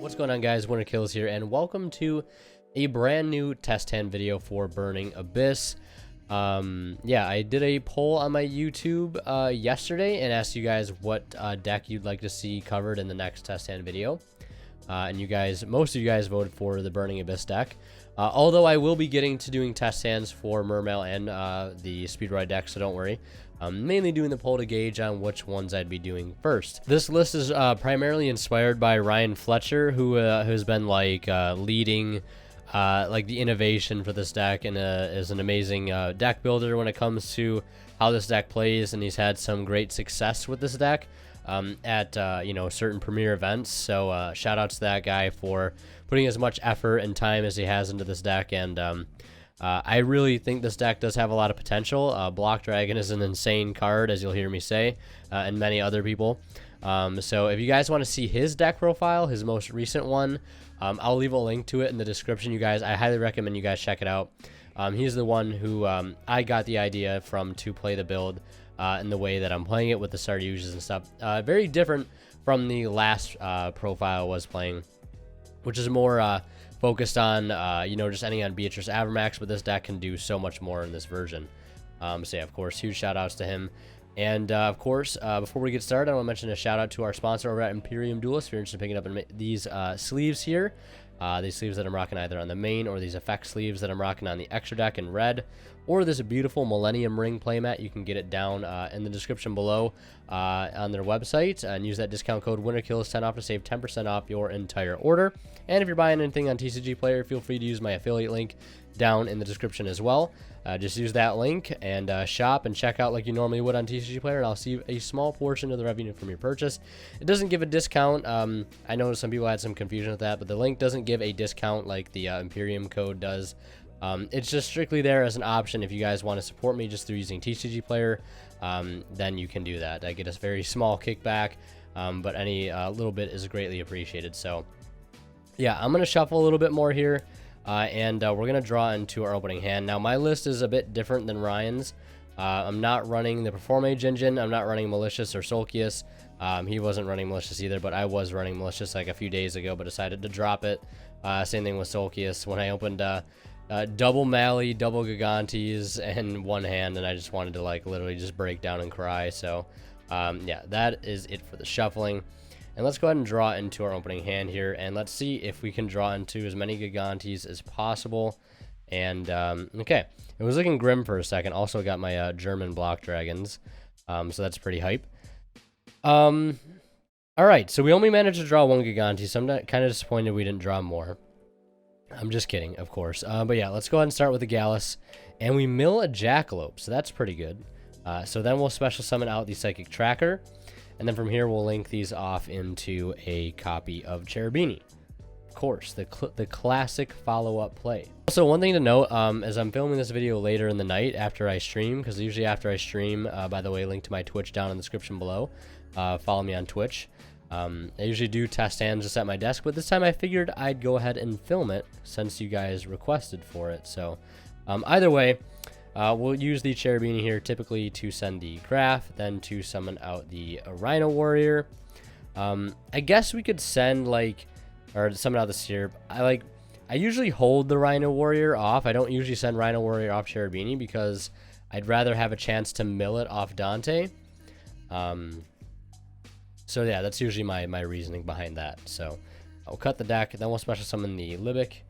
What's going on, guys? Winter Kills here, and welcome to a brand new test hand video for Burning Abyss. Yeah, I did a poll on my YouTube yesterday and asked you guys what deck you'd like to see covered in the next test hand video. And most of you guys voted for the Burning Abyss deck. Although I will be getting to doing test hands for Mermail and the Speedride deck, so don't worry. I'm mainly doing the poll to gauge on which ones I'd be doing first. This list is primarily inspired by Ryan Fletcher, who has been like leading like the innovation for this deck, and is an amazing deck builder when it comes to how this deck plays, and he's had some great success with this deck at certain premier events. So shout out to that guy for putting as much effort and time as he has into this deck, and I really think this deck does have a lot of potential. Block Dragon is an insane card, as you'll hear me say, and many other people. So if you guys want to see his deck profile, his most recent one, I'll leave a link to it in the description, you guys. I highly recommend you guys check it out. He's the one who I got the idea from to play the build in the way that I'm playing it with the starter uses and stuff. Very different from the last profile I was playing, which is more focused on, just ending on Beatrice Avermax, but this deck can do so much more in this version. So yeah, of course, huge shout outs to him. And of course, before we get started, I want to mention a shout out to our sponsor over at Imperium Duelist. If you're interested in picking up these sleeves here, these sleeves that I'm rocking either on the main, or these effect sleeves that I'm rocking on the extra deck in red, or this beautiful Millennium Ring playmat. You can get it down in the description below on their website, and use that discount code WinterKills10 off to save 10% off your entire order. And if you're buying anything on TCG Player, feel free to use my affiliate link down in the description as well. Just use that link and shop and check out like you normally would on TCG Player, and I'll see a small portion of the revenue from your purchase. It doesn't give a discount. I know some people had some confusion with that, but the link doesn't give a discount like the Imperium code does. It's just strictly there as an option. If you guys want to support me just through using TCG Player, then you can do that. I get a very small kickback, but any little bit is greatly appreciated. So yeah, I'm going to shuffle a little bit more here. And we're going to draw into our opening hand. Now, my list is a bit different than Ryan's. I'm not running the Perform Age engine. I'm not running Malicious or Solkius. He wasn't running Malicious either, but I was running Malicious like a few days ago, but decided to drop it. Same thing with Solkius when I opened double Mally, double Gigantes, and one hand, and I just wanted to like literally just break down and cry. So yeah, that is it for the shuffling. And let's go ahead and draw into our opening hand here, and let's see if we can draw into as many Gigantes as possible. And okay, it was looking grim for a second. Also got my German Block Dragons, so that's pretty hype. All right, so we only managed to draw one Gigante, so I'm kind of disappointed we didn't draw more. I'm just kidding, of course. But yeah, let's go ahead and start with the Gallus, and we mill a Jackalope, so that's pretty good. So then we'll special summon out the Psychic Tracker. And then from here, we'll link these off into a copy of Cherubini. Of course, the classic follow-up play. Also, one thing to note, as I'm filming this video later in the night after I stream, because usually after I stream, by the way, link to my Twitch down in the description below. Follow me on Twitch. I usually do test hands just at my desk, but this time I figured I'd go ahead and film it since you guys requested for it. So either way, we'll use the Cherubini here typically to send the Graph, then to summon out the Rhino Warrior. I guess we could send or summon out the Syrup. I usually hold the Rhino Warrior off. I don't usually send Rhino Warrior off Cherubini because I'd rather have a chance to mill it off Dante. So yeah, that's usually my reasoning behind that. So I'll cut the deck, then we'll special summon the Libic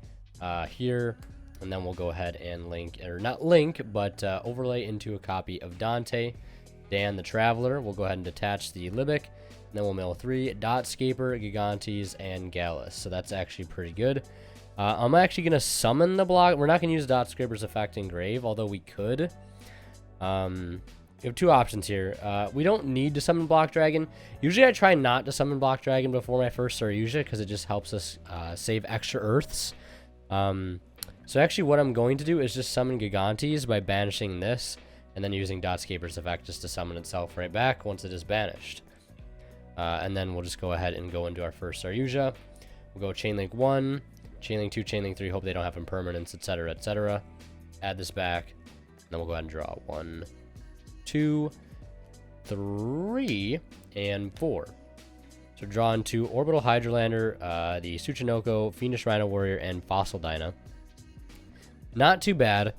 here. And then we'll go ahead and link, or not link, but overlay into a copy of Dante. Dan the Traveler. We'll go ahead and detach the Libic. And then we'll mill 3 Dotscaper, Gigantes, and Gallus. So that's actually pretty good. I'm actually going to summon the block. We're not going to use Dotscaper's effect in Grave, although we could. We have two options here. We don't need to summon Block Dragon. Usually I try not to summon Block Dragon before my first Saryuja because it just helps us save extra Earths. So actually what I'm going to do is just summon Gigantes by banishing this, and then using Dotscaper's effect just to summon itself right back once it is banished. And then we'll just go ahead and go into our first Saryuja. We'll go Chainlink 1, Chainlink 2, Chainlink 3, hope they don't have impermanence, etc., etc. Add this back, and then we'll go ahead and draw 1, 2, 3, and 4. So So draw into Orbital Hydrolander, the Tsuchinoko, Fiendish Rhino Warrior, and Fossil Dyna. Not too bad.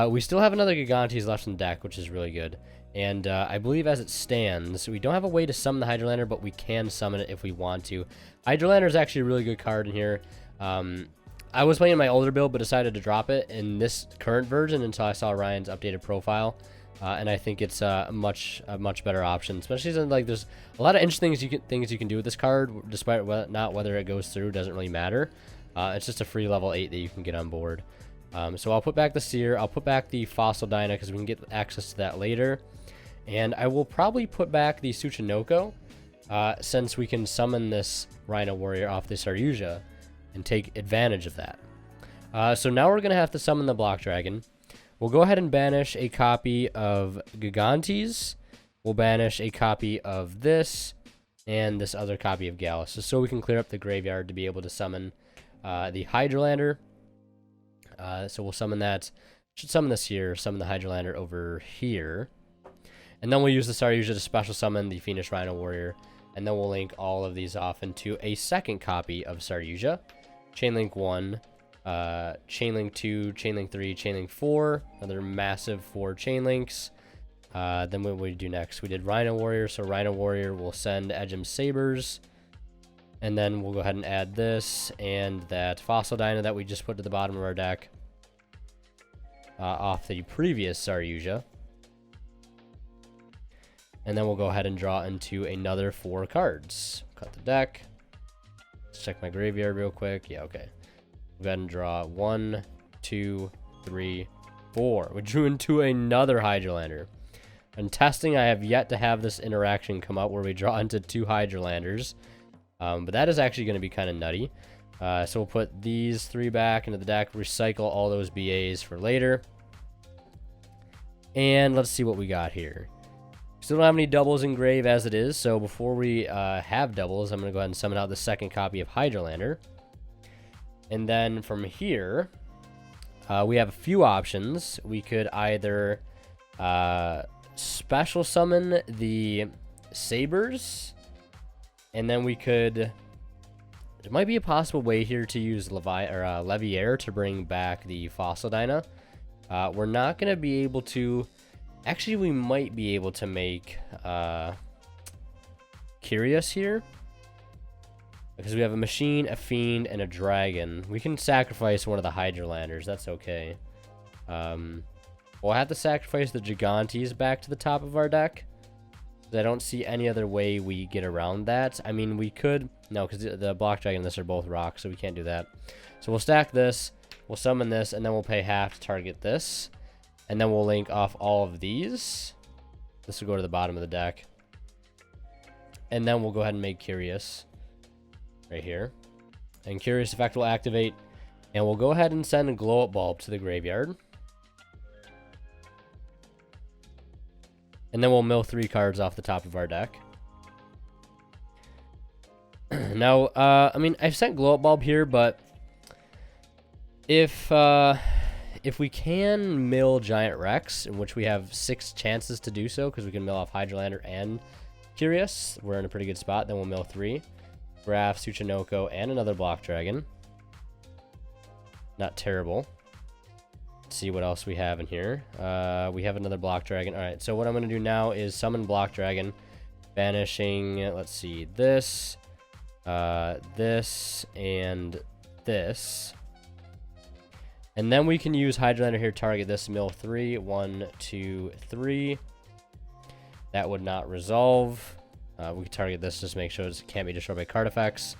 We still have another Gigantes left in the deck, which is really good. And I believe as it stands, we don't have a way to summon the Hydrolander, but we can summon it if we want to. Hydrolander is actually a really good card in here. I was playing my older build, but decided to drop it in this current version until I saw Ryan's updated profile. And I think it's a much better option, especially since like there's a lot of interesting things you can do with this card, despite whether it goes through doesn't really matter. It's just a free level 8 that you can get on board. So I'll put back the Seer, I'll put back the Fossil Dyna because we can get access to that later, and I will probably put back the Tsuchinoko since we can summon this Rhino Warrior off this Yugioh and take advantage of that. So now we're gonna have to summon the Block Dragon. We'll go ahead and banish a copy of Gigantes. We'll banish a copy of this and this other copy of Gallus, so we can clear up the graveyard to be able to summon the Hydrolander. So we'll summon that. Should summon this here. Summon the Hydrolander over here, and then we'll use the Yugioh to special summon the Fiendish Rhino Warrior, and then we'll link all of these off into a second copy of Yugioh. Chainlink 1. Chainlink 2, Chainlink 3, Chainlink 4, another massive 4 chainlinks. Then what we do next? We did Rhino Warrior, so Rhino Warrior will send Edgem Sabers, and then we'll go ahead and add this and that Fossil Dyna that we just put to the bottom of our deck off the previous Yugioh. And then we'll go ahead and draw into another 4 cards. Cut the deck. Let's check my graveyard real quick. Yeah, okay. Go ahead and draw 1, 2, 3, 4. We drew into another Hydrolander. In testing, I have yet to have this interaction come up where we draw into 2 Hydrolanders. But that is actually going to be kind of nutty. So we'll put these 3 back into the deck, recycle all those BAs for later. And let's see what we got here. Still don't have any doubles in grave as it is, so before we have doubles, I'm going to go ahead and summon out the second copy of Hydrolander. And then from here, we have a few options. We could either special summon the Sabers, and then we could... There might be a possible way here to use Leviair to bring back the Fossil Dyna. We're not going to be able to... Actually, we might be able to make Curious here. Because we have a Machine, a Fiend, and a Dragon. We can sacrifice one of the Hydrolanders. That's okay. We'll have to sacrifice the Gigantes back to the top of our deck. I don't see any other way we get around that. I mean, we could... No, because the Block Dragon and this are both rocks, so we can't do that. So we'll stack this, we'll summon this, and then we'll pay half to target this. And then we'll link off all of these. This will go to the bottom of the deck. And then we'll go ahead and make Curious. Right here. And Curious Effect will activate. And we'll go ahead and send a Glow Up Bulb to the graveyard. And then we'll mill 3 cards off the top of our deck. Now, I mean, I've sent Glow Up Bulb here, but if we can mill Giant Rex, in which we have 6 chances to do so, because we can mill off Hydrolander and Curious, we're in a pretty good spot. Then we'll mill 3. Graph, Tsuchinoko, and another Block Dragon. Not terrible. Let's see what else we have in here. We have another Block Dragon. Alright, so what I'm going to do now is summon Block Dragon. Banishing, let's see, this, this, and this. And then we can use Hydrolander here, target this, mill 3. 1, 2, 3. That would not resolve. We can target this just to make sure it can't be destroyed by card effects.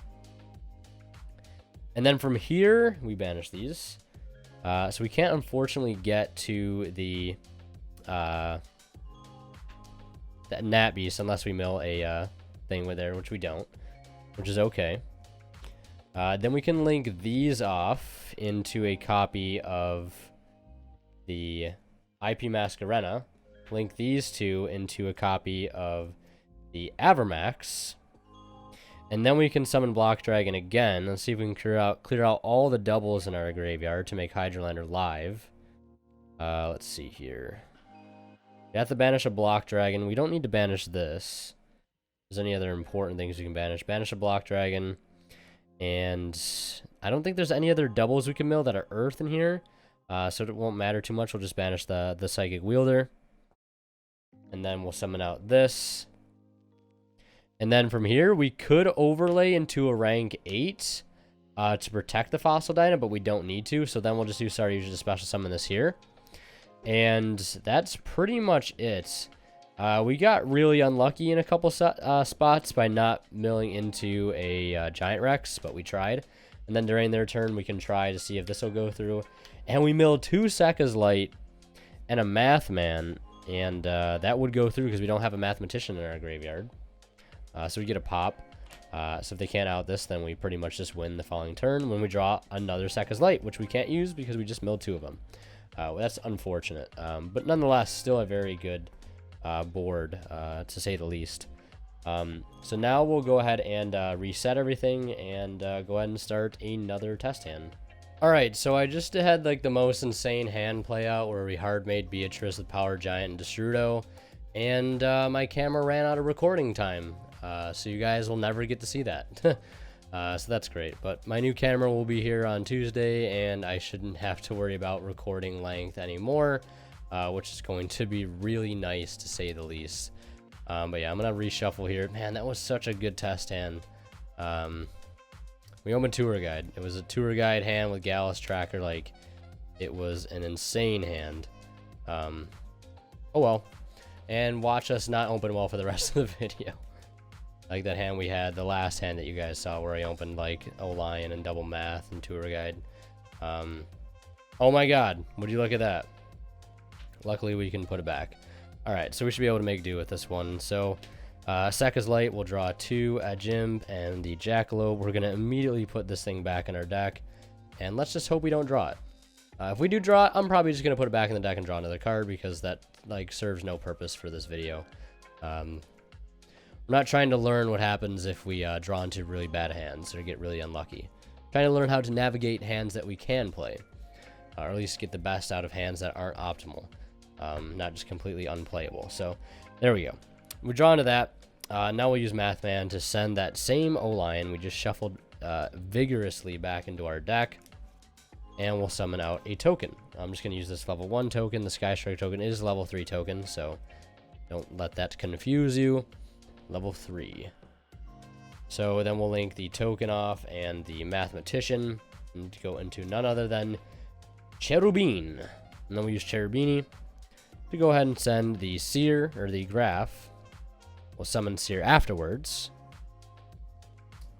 And then from here, we banish these. So we can't, unfortunately, get to the that Gnat Beast unless we mill a thing with there, which we don't, which is okay. Then we can link these off into a copy of the IP Masquerena. Link these 2 into a copy of the Avermax. And then we can summon Block Dragon again. Let's see if we can clear out all the doubles in our graveyard to make Hydrolander live. Let's see here. We have to banish a Block Dragon. We don't need to banish this. there's any other important things we can banish. Banish a block dragon. And I don't think there's any other doubles we can mill that are earth in here. So it won't matter too much. We'll just banish the psychic wielder. And then we'll summon out this. And then from here, we could overlay into a rank 8 to protect the Fossil Dyna, but we don't need to. So then we'll just use Starter User to special summon this here. And that's pretty much it. We got really unlucky in a couple spots by not milling into a Giant Rex, but we tried. And then during their turn, we can try to see if this will go through. And we milled 2 Sekka's Light and a Math Man. And that would go through because we don't have a Mathematician in our graveyard. So we get a pop. So if they can't out this, then we pretty much just win the following turn when we draw another Sekka's Light, which we can't use because we just milled 2 of them. That's unfortunate. But nonetheless, still a very good board, to say the least. So now we'll go ahead and reset everything and go ahead and start another test hand. Alright, so I just had like the most insane hand play out where we hard made Beatrice with Power Giant and Destrudo, and my camera ran out of recording time. So you guys will never get to see that. So that's great. But my new camera will be here on Tuesday, and I shouldn't have to worry about recording length anymore, which is going to be really nice to say the least. But yeah, I'm going to reshuffle here. Man, that was such a good test hand. We opened Tour Guide. It was a Tour Guide hand with Gallus Tracker. Like, it was an insane hand. Oh well. And watch us not open well for the rest of the video. Like that hand we had, the last hand that you guys saw where I opened like O-Lion and double math and Tour Guide. Oh my god, would you look at that? Luckily we can put it back. Alright, so we should be able to make do with this one. So, Sekka's Light, we'll draw 2 at Jim, and the Jackalope, we're going to immediately put this thing back in our deck. And let's just hope we don't draw it. If we do draw it, I'm probably just going to put it back in the deck and draw another card because that like serves no purpose for this video. I'm not trying to learn what happens if we draw into really bad hands or get really unlucky. I'm trying to learn how to navigate hands that we can play, or at least get the best out of hands that aren't optimal, not just completely unplayable. So there we go. We draw into that. Now we'll use Mathman to send that same O-Lion we just shuffled vigorously back into our deck, and we'll summon out a token. I'm just going to use this level 1 token. The Sky Strike token is level 3 token, so don't let that confuse you. Level 3. So then we'll link the token off and the Mathematician and go into none other than Cherubine. And then we'll use Cherubini to go ahead and send the Seer, or the Graph. We'll summon Seer afterwards.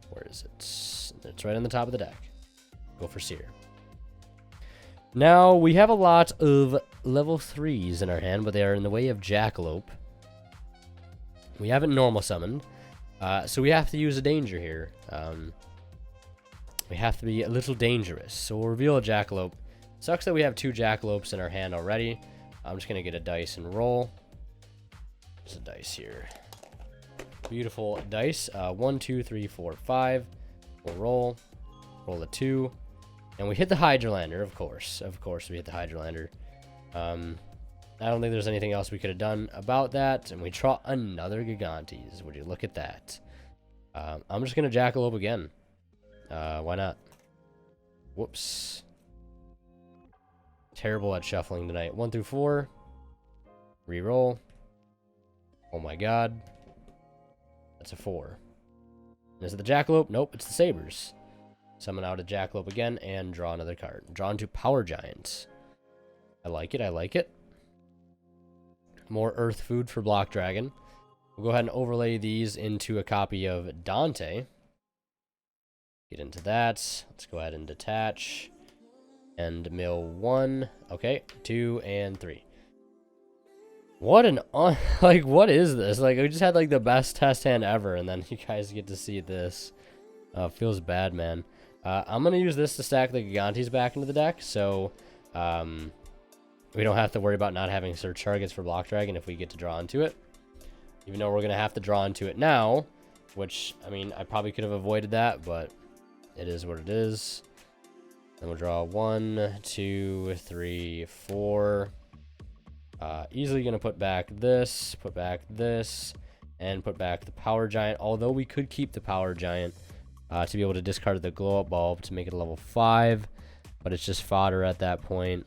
Where is it? It's right on the top of the deck. Go for Seer. Now, we have a lot of level 3s in our hand, but they are in the way of Jackalope. We haven't normal summoned, so we have to use a danger here. We have to be a little dangerous, so we'll reveal a Jackalope. Sucks that we have 2 Jackalopes in our hand already. I'm just going to get a dice and roll. There's a dice here. Beautiful dice. 1, 2, 3, 4, 5. We'll roll. Roll a 2. And we hit the Hydralander, of course. Of course we hit the Hydralander. I don't think there's anything else we could have done about that. And we draw another Gigantes. Would you look at that? I'm just going to Jackalope again. Why not? Whoops. Terrible at shuffling tonight. 1 through 4. Reroll. Oh my god. That's a 4. And is it the Jackalope? Nope, it's the Sabers. Summon out a Jackalope again and draw another card. Draw into Power Giant. I like it, I like it. More Earth Food for Block Dragon. We'll go ahead and overlay these into a copy of Dante. Get into that. Let's go ahead and detach. And mill 1. Okay, 2 and 3. What an like, what is this? Like, we just had like the best test hand ever, and then you guys get to see this. Feels bad, man. I'm gonna use this to stack the Gigantes back into the deck, so we don't have to worry about not having search targets for Block Dragon if we get to draw into it. Even though we're gonna have to draw into it now, which, I mean, I probably could have avoided that, but it is what it is. Then we'll draw 1, 2, 3, 4. Easily gonna put back this, and put back the Power Giant, although we could keep the Power Giant to be able to discard the Glow Up Bulb to make it a level 5, but it's just fodder at that point.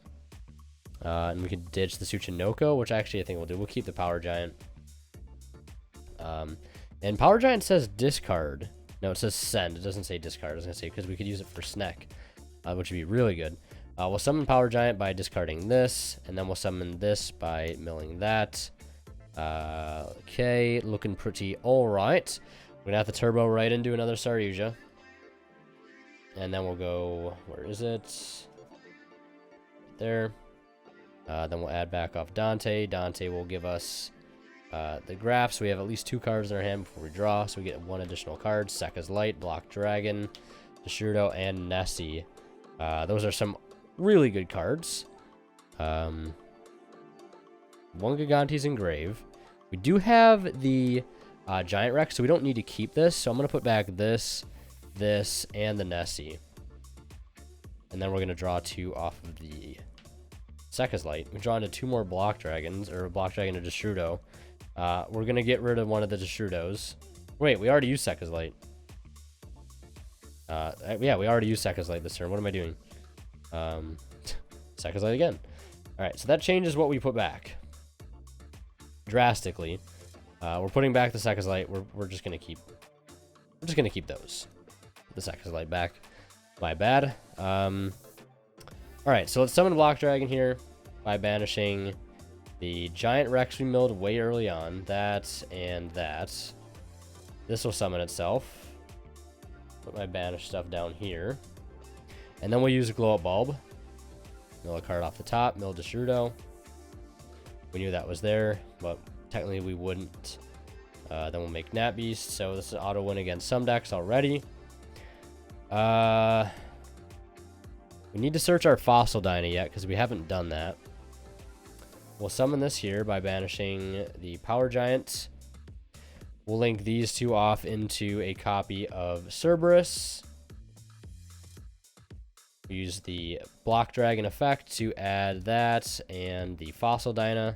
And we could ditch the Tsuchinoko, which actually I think we'll do. We'll keep the Power Giant. And Power Giant says discard. No, it says send. It doesn't say discard. I was going to say because we could use it for Sneck, which would be really good. We'll summon Power Giant by discarding this, and then we'll summon this by milling that. Okay, looking pretty alright. We're going to have to turbo right into another Saryuja. And then we'll go, where is it? There. Then we'll add back off Dante. Dante will give us the graph, so we have at least 2 cards in our hand before we draw, so we get 1 additional card. Sekka's Light, Block Dragon, Shoutout, and Nessie. Those are some really good cards. 1 Gigante's Engrave. We do have the Giant Rex, so we don't need to keep this, so I'm going to put back this, and the Nessie. And then we're going to draw 2 off of the Sekka's Light. We draw into 2 more Block Dragons, or Block Dragon and Deshudo. We're going to get rid of one of the Deshudos. Wait, we already used Sekka's Light. Yeah, we already used Sekka's Light this turn. What am I doing? Sekka's Light again. Alright, so that changes what we put back drastically. We're putting back the Sekka's Light. We're just going to keep... We're just going to keep those. The Sekka's Light back. My bad. Alright, so let's summon Block Dragon here by banishing the Giant Rex we milled way early on. That and that. This will summon itself. Put my banished stuff down here. And then we'll use a Glow Up Bulb. Mill a card off the top. Mill Deshudo. We knew that was there, but technically we wouldn't. Then we'll make Nat Beast. So this is auto win against some decks already. We need to search our Fossil Dyna yet, because we haven't done that. We'll summon this here by banishing the Power Giant. We'll link these 2 off into a copy of Cerberus. Use the Block Dragon effect to add that and the Fossil Dyna,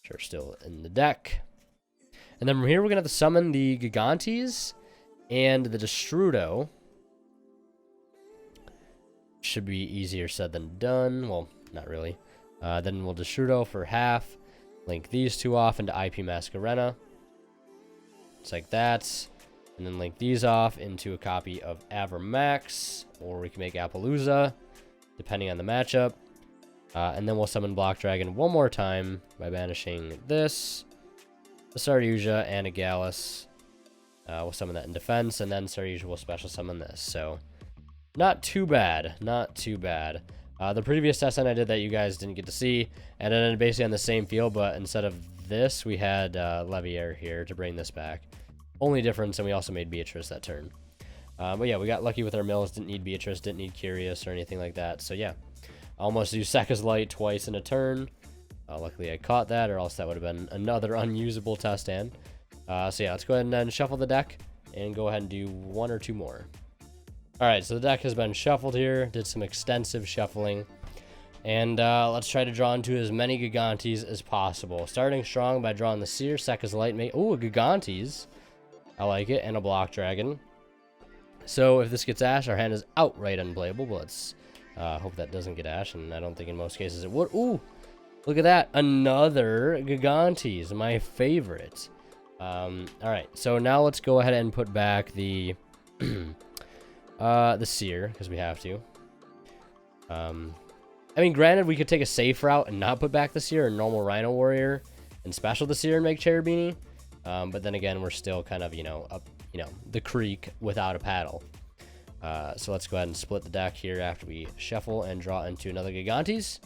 which are still in the deck. And then from here, we're going to have to summon the Gigantes and the Destrudo. Should be easier said than done. Well, not really. Then we'll Destrudo for half. Link these 2 off into IP Masquerena. Just like that. And then link these off into a copy of Avermax. Or we can make Appaloosa, depending on the matchup. And then we'll summon Block Dragon 1 more time by banishing this, a Saryuja, and a Gallus. We'll summon that in defense, and then Saryuja will special summon this. So, not too bad. Not too bad. The previous test I did that you guys didn't get to see, and then basically on the same field, but instead of this, we had Leviair here to bring this back. Only difference, and we also made Beatrice that turn. But yeah, we got lucky with our mills. Didn't need Beatrice, didn't need Curious or anything like that. So yeah, almost used Sekka's Light twice in a turn. Luckily I caught that, or else that would have been another unusable test hand. So yeah, let's go ahead and then shuffle the deck and go ahead and do 1 or 2 more. Alright, so the deck has been shuffled here. Did some extensive shuffling. And let's try to draw into as many Gigantes as possible. Starting strong by drawing the Seer, Sekka's Light. Oh, a Gigantes. I like it. And a Block Dragon. So if this gets Ash, our hand is outright unplayable. But let's hope that doesn't get Ash. And I don't think in most cases it would. Ooh, look at that. Another Gigantes. My favorite. Alright, so now let's go ahead and put back the... the Seer, because we have to. I mean, granted, we could take a safe route and not put back the Seer, or normal Rhino Warrior, and special the Seer and make Cherubini. But then again, we're still kind of, up, the creek without a paddle. So let's go ahead and split the deck here after we shuffle and draw into another Gigantes.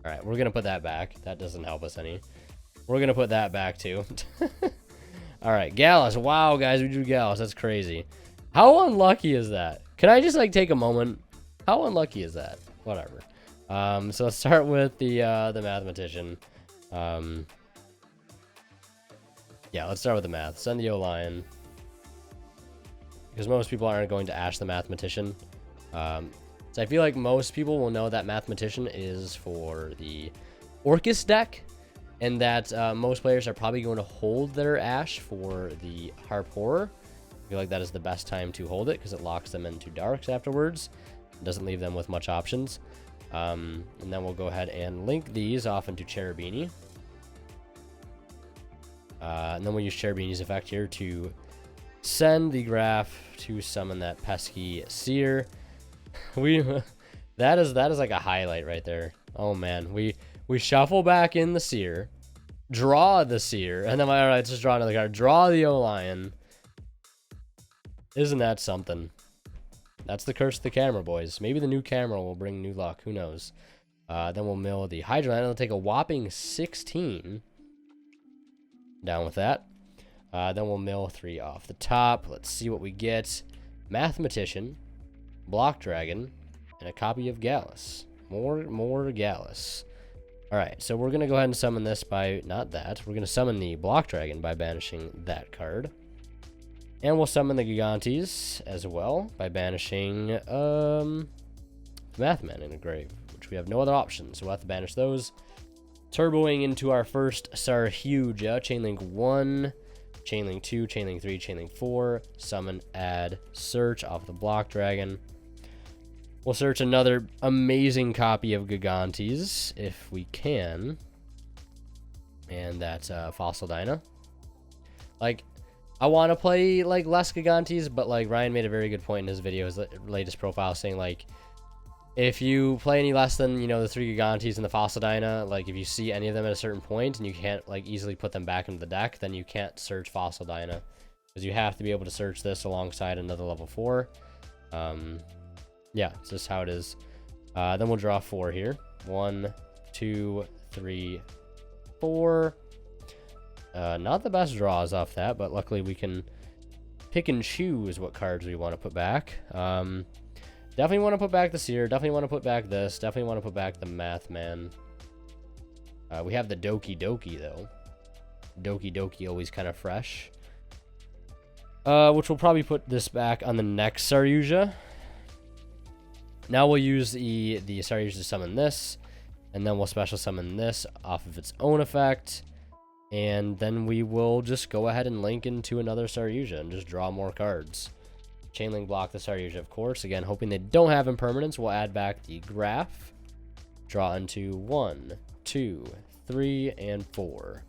All right, we're going to put that back. That doesn't help us any. We're going to put that back too. All right, Gallus. Wow, guys, we drew Gallus. That's crazy. How unlucky is that? Can I just take a moment? How unlucky is that? Whatever. So let's start with the Mathematician. Yeah, let's start with the math. Send the O-Lion. Because most people aren't going to Ash the Mathematician. So I feel like most people will know that Mathematician is for the Orcus deck. and that most players are probably going to hold their Ash for the Harp Horror. I feel like that is the best time to hold it because it locks them into Darks afterwards. It doesn't leave them with much options. And then we'll go ahead and link these off into Cherubini. And then we'll use Cherubini's effect here to send the Graph to summon that pesky Seer. That is like a highlight right there. Oh man, we shuffle back in the Seer, draw the Seer, and then alright, just draw another card. Draw the O-Lion. Isn't that something? That's the curse of the camera, boys. Maybe the new camera will bring new luck. Who knows? Then we'll mill the Hydra Land. It'll take a whopping 16. Down with that. Then we'll mill 3 off the top. Let's see what we get. Mathematician, Block Dragon, and a copy of Gallus. More Gallus. Alright, so we're going to go ahead and summon this by... Not that. We're going to summon the Block Dragon by banishing that card. And we'll summon the Gigantes as well by banishing Mathman in a grave, which we have no other options, so we'll have to banish those. Turboing into our first Yugioh, Chainlink 1, Chainlink 2, Chainlink 3, Chainlink 4, summon, add, search off the Block Dragon. We'll search another amazing copy of Gigantes if we can. And that's Fossil Dyna. Like, I want to play like less Gigantes, but like Ryan made a very good point in his video, his latest profile, saying like if you play any less than, you know, the 3 Gigantes and the Fossil Dyna, like if you see any of them at a certain point and you can't like easily put them back into the deck, then you can't search Fossil Dyna, because you have to be able to search this alongside another level 4. Yeah, it's just how it is. Then we'll draw 4 here. 1, 2, 3, 4. Not the best draws off that, but luckily we can pick and choose what cards we want to put back. Definitely want to put back the Seer. Definitely want to put back this. Definitely want to put back the Mathman. We have the Doki Doki, though. Doki Doki always kind of fresh. Which we'll probably put this back on the next Saryuja. Now we'll use the Saryuja to summon this. And then we'll special summon this off of its own effect. And then we will just go ahead and link into another Saryuja and just draw more cards. Chainlink block the Saryuja, of course. Again, hoping they don't have impermanence, we'll add back the Graph. Draw into 1, 2, 3, and 4.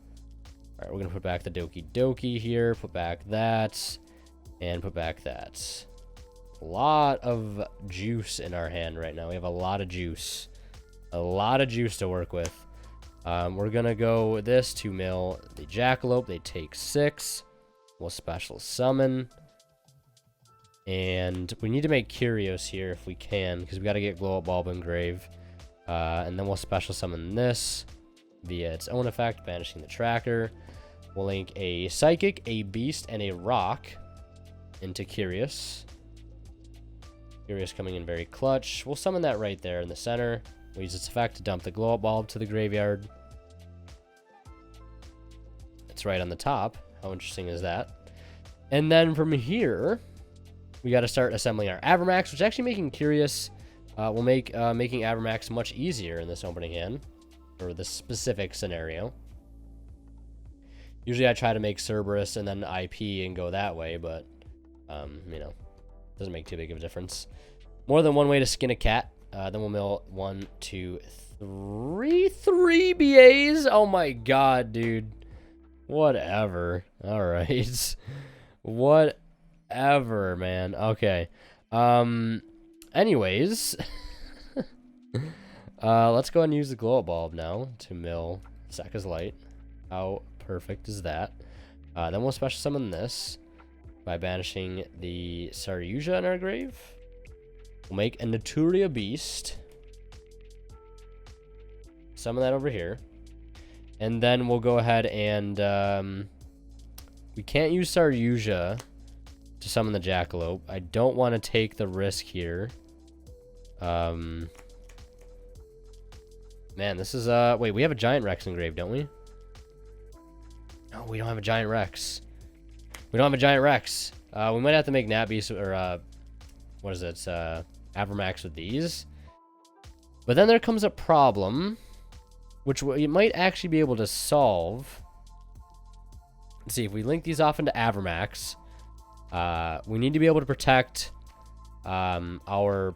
Alright, we're going to put back the Doki Doki here, put back that, and put back that. A lot of juice in our hand right now. We have a lot of juice. A lot of juice to work with. We're going to go with this to mill the Jackalope. They take 6. We'll special summon. And we need to make Curios here if we can, because we got to get Glow Up Bulb and Grave. And then we'll special summon this via its own effect, banishing the tracker. We'll link a Psychic, a Beast, and a Rock into Curios. Curios coming in very clutch. We'll summon that right there in the center. We'll use its effect to dump the Glow Up Bulb to the graveyard. It's right on the top. How interesting is that? And then from here, we got to start assembling our Avermax, which is actually making Curious will make making Avermax much easier in this opening hand for this specific scenario. Usually I try to make Cerberus and then IP and go that way, but you know, doesn't make too big of a difference. More than one way to skin a cat. Then we'll mill 1, 2, 3 BAs. Oh my god, dude. Whatever. All right. Whatever, man. Okay. Anyways, let's go ahead and use the Glow Up Bulb now to mill Sekka's Light. How perfect is that? Then we'll special summon this by banishing the Saryuja in our grave. We'll make a Naturia Beast. Summon that over here. And then we'll go ahead and... we can't use Saryuja to summon the Jackalope. I don't want to take the risk here. Man, this is... wait, we have a Giant Rex engraved, don't we? No, we don't have a Giant Rex. We don't have a Giant Rex. We might have to make Nat Beast or... what is it? Avermax with these. But then there comes a problem. which we might actually be able to solve. Let's see, if we link these off into Avermax, we need to be able to protect our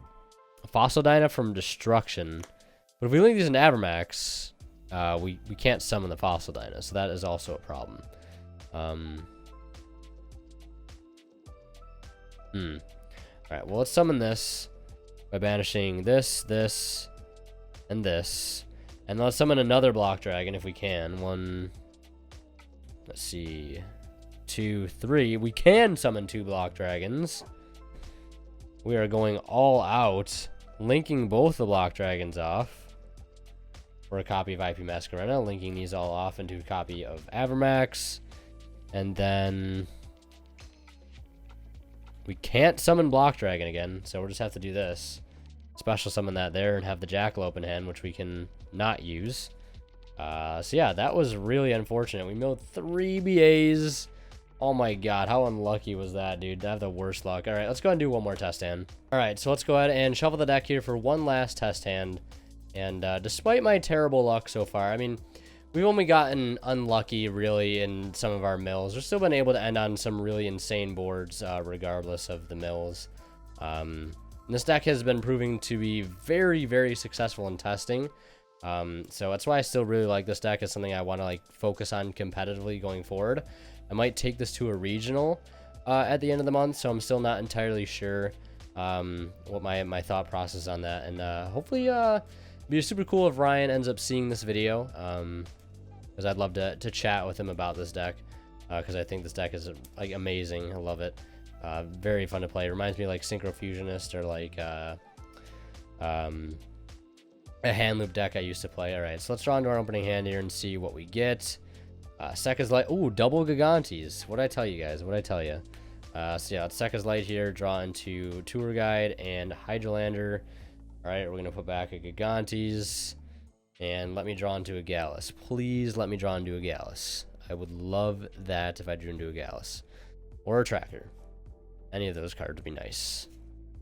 Fossil Dyna from destruction. But if we link these into Avermax, we can't summon the Fossil Dyna, so that is also a problem. Alright, well, let's summon this by banishing this, this, and this. And let's summon another block dragon if we can. 1, let's see, 2, 3. We can summon 2 block dragons. We are going all out, linking both the block dragons off for a copy of IP Masquerena, linking these all off into a copy of Avermax. And then we can't summon block dragon again, so we'll just have to do this. Special summon that there and have the Jackalope in hand, which we can not use. So yeah, that was really unfortunate. We milled 3 BAs. Oh my god, how unlucky was that, dude? I have the worst luck. Alright, let's go ahead and do one more test hand. Alright, so let's go ahead and shuffle the deck here for one last test hand. And despite my terrible luck so far, I mean, we've only gotten unlucky, really, in some of our mills. We've still been able to end on some really insane boards, regardless of the mills. This deck has been proving to be very, very successful in testing. So that's why I still really like this deck. It's something I want to like focus on competitively going forward. I might take this to a regional at the end of the month, so I'm still not entirely sure what my thought process on that. And hopefully it'd be super cool if Ryan ends up seeing this video, because I'd love to chat with him about this deck, because I think this deck is like amazing. I love it. Very fun to play. It reminds me of like Synchro Fusionist or like a hand loop deck I used to play. Alright, so let's draw into our opening hand here and see what we get. Sekka's Light. Ooh, double Gigantes. What'd I tell you guys? What'd I tell you? So yeah, it's Sekka's Light here. Draw into Tour Guide and Hydrolander. Alright, we're going to put back a Gigantes. And let me draw into a Gallus. Please let me draw into a Gallus. I would love that if I drew into a Gallus. Or a Tracker. Any of those cards would be nice.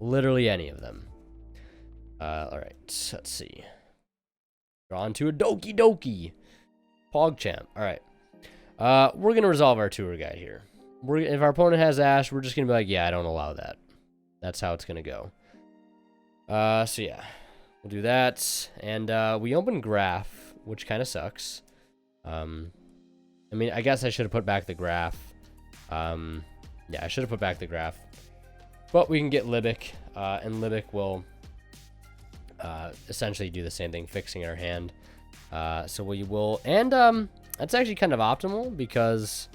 Literally any of them. Alright, let's see. Draw into a Doki Doki. PogChamp. Alright. We're going to resolve our Tour Guide here. If our opponent has Ash, we're just going to be like, yeah, I don't allow that. That's how it's going to go. So yeah. We'll do that. And we open Graph, which kind of sucks. I mean, I guess I should have put back the Graph. Yeah, I should have put back the Graph. But we can get Libic, and Libic will essentially do the same thing, fixing our hand. So we will, and that's actually kind of optimal because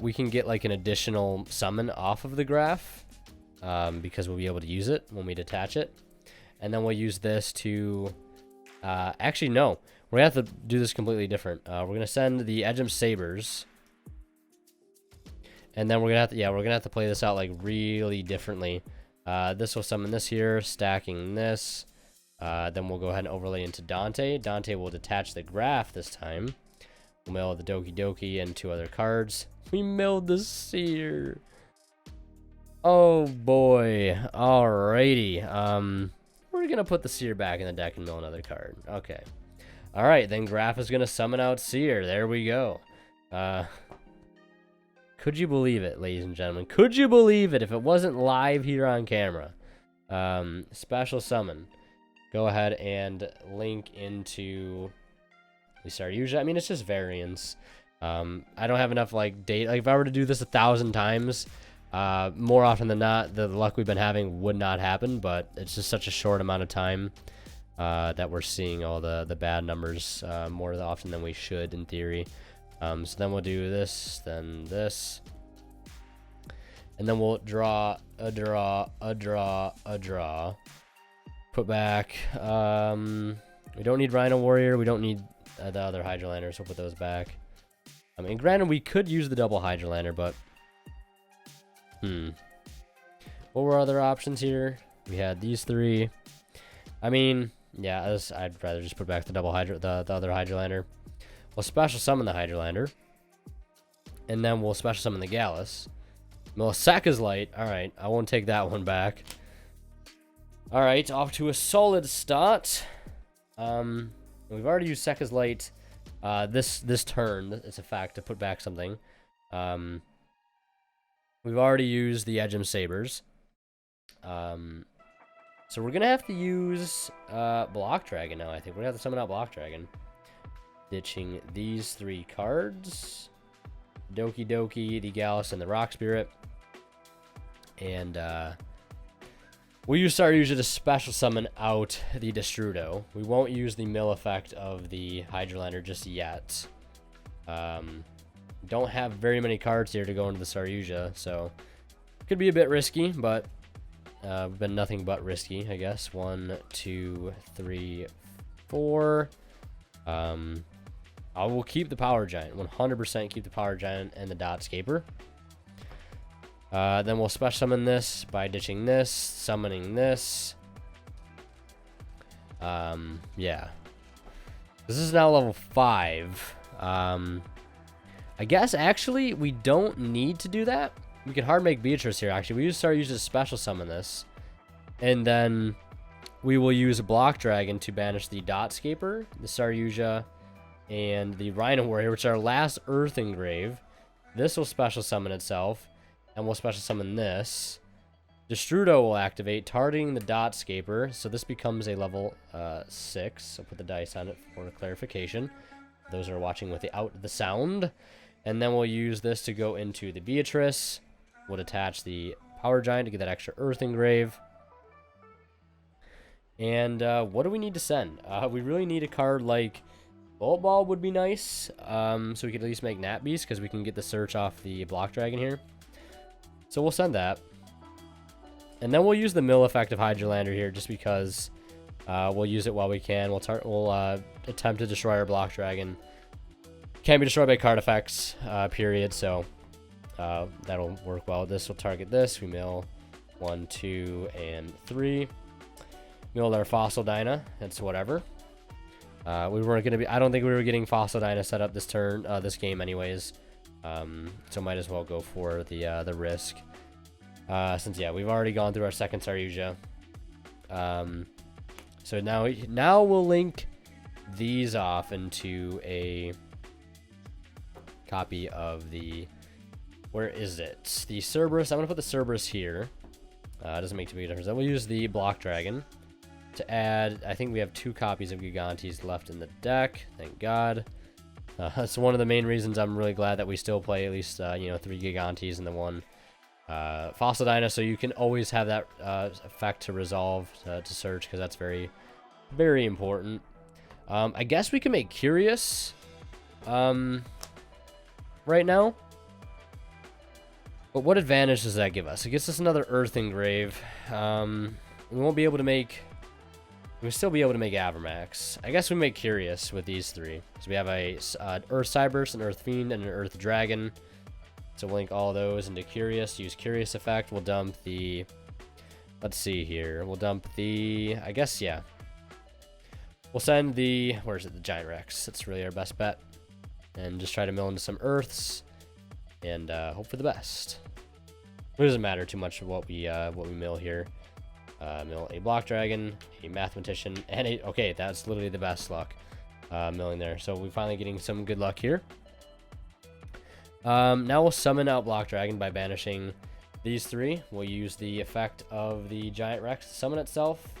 we can get like an additional summon off of the Graph, because we'll be able to use it when we detach it. And then we'll use this to, actually no, we're going to have to do this completely different. We're going to send the Edgem Sabers. And then we're gonna have to, yeah, we're gonna have to play this out like really differently. This will summon this here, stacking this. Then we'll go ahead and overlay into Dante. Dante will detach the Graph this time. We'll mill the Doki Doki and 2 other cards. We milled the Seer. Oh boy. Alrighty. We're gonna put the Seer back in the deck and mill another card. Okay. Alright, then Graph is gonna summon out Seer. There we go. Could you believe it, ladies and gentlemen? Could you believe it if it wasn't live here on camera? Special summon. Go ahead and link into... We start usually. I mean, it's just variance. I don't have enough like data. Like if I were to do this 1,000 times, more often than not, the luck we've been having would not happen. But it's just such a short amount of time that we're seeing all the bad numbers more often than we should in theory. So then we'll do this, then this. And then we'll draw, a draw, a draw, a draw. Put back. We don't need Rhino Warrior. We don't need the other Hydrolander, so we'll put those back. I mean, granted, we could use the double Hydrolander, but... What were other options here? We had these 3. I mean, yeah, I'd rather just put back the double the other Hydrolander. We'll special summon the Hydrolander. And then we'll special summon the Gallus. Melisaka's Light. Alright, I won't take that one back. Alright, off to a solid start. We've already used Sekka's Light this turn. It's a fact to put back something. We've already used the Edgem Sabers. So we're going to have to use Block Dragon now, I think. We're going to have to summon out Block Dragon. Ditching these 3 cards. Doki Doki, the Gallus, and the Rock Spirit. And we'll use Saryuja to special summon out the Destrudo. We won't use the mill effect of the Hydrolander just yet. Don't have very many cards here to go into the Saryuja, so could be a bit risky, but we've been nothing but risky, I guess. 1, 2, 3, 4. I will keep the Power Giant. 100% keep the Power Giant and the Dotscaper. Then we'll special summon this by ditching this, summoning this. Yeah. This is now level 5. I guess, actually, we don't need to do that. We can hard make Beatrice here, actually. We use Saryuja to special summon this. And then we will use a Block Dragon to banish the Dotscaper, the Saryuja, and the Rhino Warrior, which is our last Earth Engrave. This will special summon itself, and we'll special summon this. Destrudo will activate, targeting the Dotscaper, so this becomes a level 6. I'll put the dice on it for clarification. Those are watching without the sound. And then we'll use this to go into the Beatrice. We'll attach the Power Giant to get that extra Earth Engrave. And what do we need to send? We really need a card like Bolt Ball would be nice. So we could at least make Nat Beast, because we can get the search off the Block Dragon here. So we'll send that. And then we'll use the mill effect of Hydrolander here, just because we'll use it while we can. We'll attempt to destroy our Block Dragon. Can't be destroyed by card effects, period. So that'll work well with this. We'll target this. We mill 1, 2, and 3. Milled our Fossil Dyna. That's whatever. We weren't gonna be. I don't think we were getting Fossil Dyna set up this turn, this game, anyways. So might as well go for the risk. Since yeah, we've already gone through our second Saryuja. So now we'll link these off into a copy of the. Where is it? The Cerberus. I'm gonna put the Cerberus here. Doesn't make too big a difference. Then we'll use the Block Dragon to add. I think we have 2 copies of Gigantes left in the deck. Thank God. That's one of the main reasons I'm really glad that we still play at least 3 Gigantes and the 1 Fossil Dyna, so you can always have that effect to resolve to search, because that's very, very important. I guess we can make Curious right now. But what advantage does that give us? It gives us another Earth Engrave. We won't be able to make. We'll still be able to make Avermax. I guess we make Curious with these 3. So we have a Earth Cyberse, an Earth Fiend, and an Earth Dragon. So we'll link all those into Curious. Use Curious effect. We'll dump the. Let's see here. We'll dump the. I guess, yeah. We'll send the. Where is it? The Giant Rex. That's really our best bet. And just try to mill into some Earths. And hope for the best. It doesn't matter too much of what we mill here. Mill a Block Dragon, a Mathematician, and a. Okay, that's literally the best luck milling there. So we're finally getting some good luck here. Now we'll summon out Block Dragon by banishing these 3. We'll use the effect of the Giant Rex to summon itself.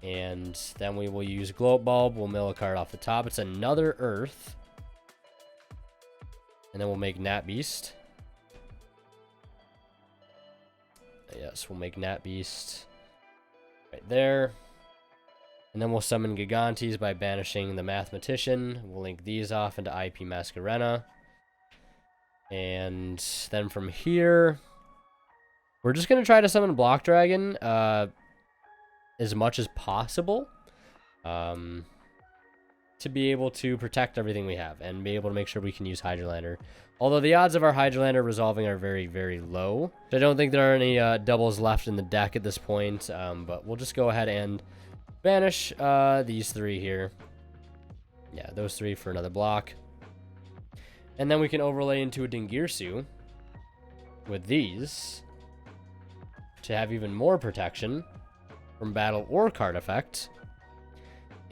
And then we will use Globe Bulb. We'll mill a card off the top. It's another Earth. And then we'll make Nat Beast. Yes, we'll make Nat Beast right there. And then we'll summon Gigantes by banishing the Mathematician. We'll link these off into IP Masquerena. And then from here, we're just going to try to summon Block Dragon as much as possible. To be able to protect everything we have and be able to make sure we can use Hydrolander. Although the odds of our Hydrolander resolving are very, very low. I don't think there are any doubles left in the deck at this point, but we'll just go ahead and banish these 3 here. Yeah, those 3 for another block. And then we can overlay into a Dingirsu with these to have even more protection from battle or card effect.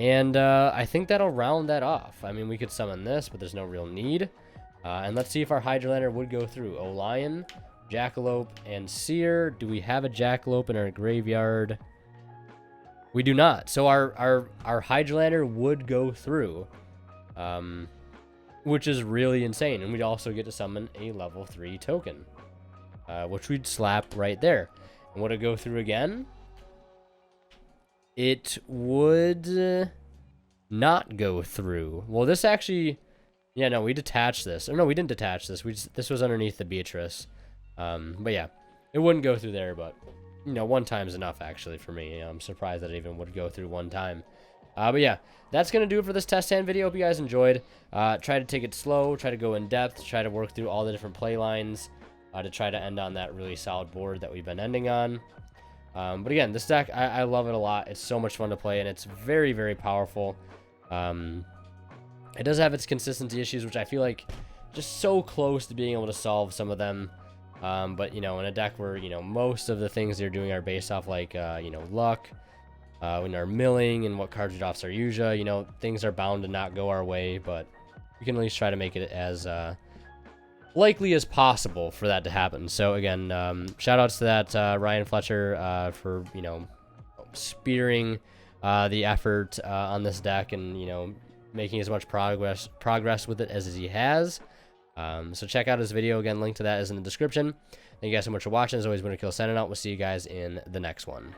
And I think that'll round that off. I mean, we could summon this, but there's no real need. And let's see if our Hydrolander would go through. Olion, Jackalope, and Seer. Do we have a Jackalope in our graveyard? We do not. So our Hydrolander would go through, which is really insane. And we'd also get to summon a level 3 token, which we'd slap right there. And would it go through again? It would not go through. Well, this actually... Yeah, no, we detached this. Or no, we didn't detach this. This was underneath the Beatrice. But yeah, it wouldn't go through there, but, you know, one time's enough, actually, for me. You know, I'm surprised that it even would go through one time. But yeah, that's going to do it for this test hand video. Hope you guys enjoyed. Try to take it slow, try to go in depth, try to work through all the different play lines to try to end on that really solid board that we've been ending on. But again, this deck, I love it a lot. It's so much fun to play, and it's very, very powerful. It does have its consistency issues, which I feel like just so close to being able to solve some of them. But, you know, in a deck where, you know, most of the things they're doing are based off, like, you know, luck, when our milling and what cards read off our Yugioh, you know, things are bound to not go our way, but we can at least try to make it as likely as possible for that to happen. So, again, shout outs to that Ryan Fletcher for, you know, spearing the effort on this deck and, you know, making as much progress with it as he has. So check out his video. Again, link to that is in the description. Thank you guys so much for watching. As always, WinnerKill signing out. We'll see you guys in the next one.